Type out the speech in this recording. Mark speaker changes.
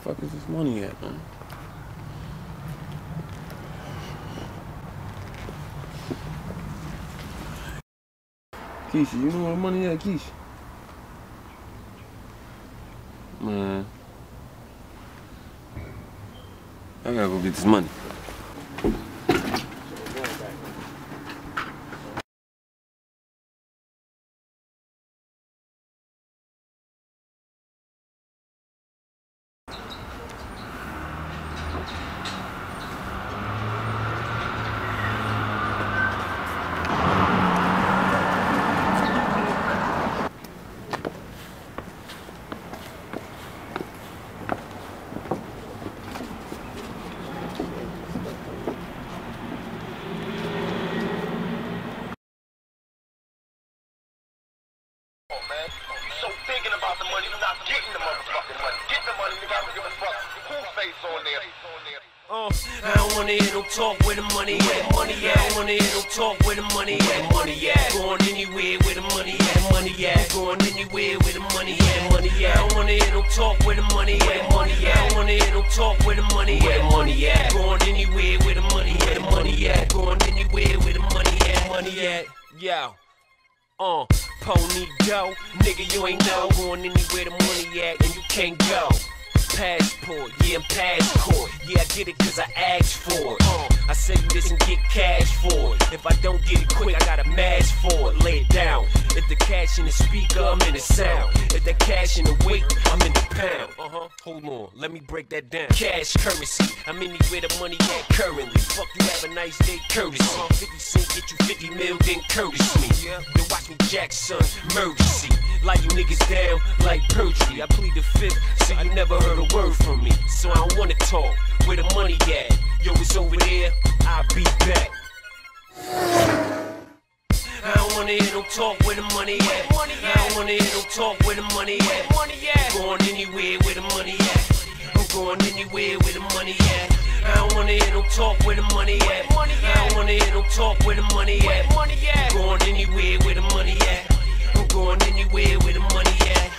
Speaker 1: fuck is this money at, man? Keisha, you know where the money at, Keisha? Man. I gotta go get this money.
Speaker 2: Man, you so thinking about the money, you're not getting the motherfucking money. Get the money, nigga, I don't give a fuck who face on there.
Speaker 3: I don't wanna hear no talk where the money at. Money at. I don't wanna hear no talk where the money at. Money at. Going anywhere where the money at. Money at. Going anywhere where the money at. Money at. I don't wanna hear no talk where the money at. Money at. I don't wanna hear no talk where the money at. Money at. Going anywhere where the money at. Money at. Going anywhere where the money at. Money at. Yo. Pony dough, nigga, you ain't know. Going anywhere the money at, and you can't go. Passport, yeah, I'm passport. Yeah, I get it cause I asked for it. I say you this and get cash for it. If I don't get it quick, I got a mask for it. Lay it down. If the cash in the speaker, I'm in the sound. If the cash in the weight, I'm in the pound. Hold on, let me break that down. Cash currency, I'm anywhere the money at currently. Fuck you, have a nice day, courtesy. 50 cent, get you 50 mil, then courtesy me. Then watch me jack, son, emergency. Like you niggas down, like perjury. I plead the fifth, so you never heard a word from me. So I don't wanna talk, where the money at? Yo, it's over there, I'll be back. I don't wanna hear no talk where the money at. I don't wanna hear no talk where the money at. I'm going anywhere where the money at. I'm going anywhere where the money at. I don't wanna hear no talk where the money at. I don't wanna hear no talk where the money at. I'm going anywhere where the money at. I'm going anywhere where the money at.